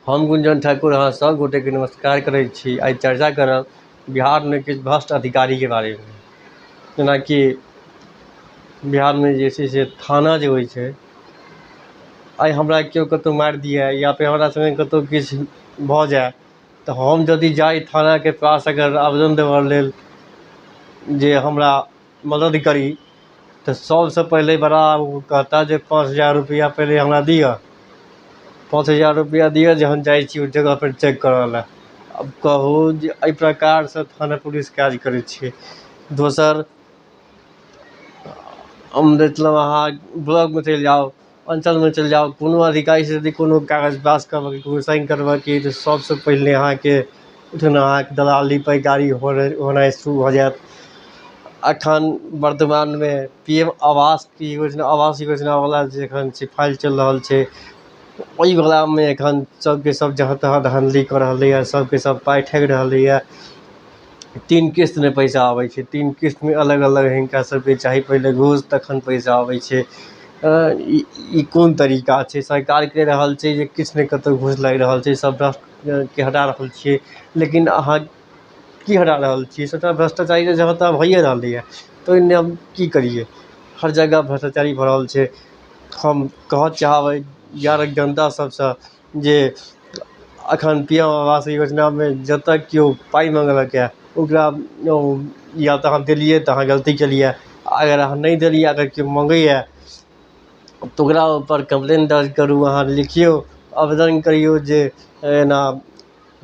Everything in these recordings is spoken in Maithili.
हम गुंजन ठाकुर अहाँ सब गोटेके नमस्कार करै छी। आइ चर्चा करब बिहारमे किछु भ्रष्ट अधिकारीके बारेमे। जेनाकि बिहारमे जे छै से थाना जे होइ छै, आइ हमरा केओ कतहु मारि दिए या फेर हमरा सङ्गे कतहु किछु भऽ जाए तऽ हम यदि जाई थानाके पास अगर आवेदन देबऽ लेल जे हमरा मदद करी तऽ सबसँ पहिले बड़ा ओ कहता जे 5,000 रुपैआ पहिले हमरा दिअ। 5,000 रुपैआ दिअ जहन जाइ छी ओहि जगहपर चेक करऽ लए। अब कहू जे एहि प्रकारसँ थाना पुलिस काज करै छै। दोसर, हम देखलहुँ अहाँ ब्लॉकमे चलि जाउ, अंचलमे चलि जाउ, कोनो अधिकारीसँ यदि कोनो कागज पास करबऽके कोनो साइन करबऽके तऽ सबसँ पहिले अहाँके ओहिठाम अहाँके दलाली पैकारी होनाइ शुरू भऽ जाएत। एखन वर्तमानमे PM आवास योजनावला जे एखन फाइल चलि रहल छै, ओहिवलामे एखन सबके सब जहाँ तहाँ धाँधली कऽ रहलैए, सबके सब पाइ ठगि रहलैए। 3 किस्तमे पैसा आबै छै, 3 किस्तमे अलग अलग हिनका सबके चाही पहिले घूस तखन पैसा आबै छै। ई कोन तरीका छै? सरकार कहि रहल छै जे किछु नहि कतहु घूस लागि रहल छै, सब भ्रष्टके हटा रहल छिए, लेकिन अहाँ की हटा रहल छिए? सबटा भ्रष्टाचारी तऽ जहाँ तहाँ भइए रहलैए, तऽ ओहिमे हम की करिए? हर जगह भ्रष्टाचारी भऽ रहल छै। हम कहऽ चाहबै बिहारक जनता सबसँ जे एखन PM आवास योजनामे जतऽ केओ पाइ मँगलक यऽ ओकरा या तऽ अहाँ देलिए तऽ अहाँ गलती केलिए, अगर अहाँ नहि देलिए, अगर केओ मँगैए तऽ ओकरा ऊपर कंप्लेन दर्ज करू, अहाँ लिखिऔ, आवेदन करिऔ जे एना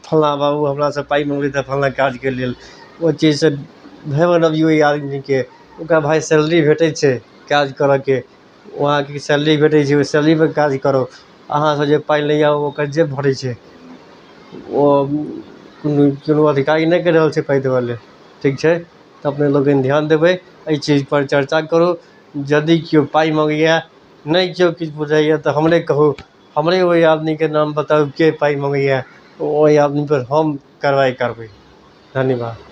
फल्लाँ बाबू हमरासँ पाइ मँगलै तऽ फल्लाँ काजके लेल। ओ चीजसँ भय बनबिऔ ओहि आदमीके। ओकरा भाइ सैलरी भेटै छै काज करऽके, वहाँके सैलरी भेटै छै, ओहि सैलरीपर काज करू। अहाँसँ जे पाइ लैए ओकर जेब भरै छै, ओ कोनो अधिकारी नहि कहि रहल छै पाइ देबऽ लेल। ठीक छै, तऽ अपने लोकनि ध्यान देबै, एहि चीजपर चर्चा करू। यदि केओ पाइ मँगैए, नहि केओ किछु बुझैए तऽ हमरे कहू, हमरे ओहि आदमीके नाम बताउ के पाइ मँगैए, ओहि आदमीपर हम कार्रवाई करबै। धन्यवाद।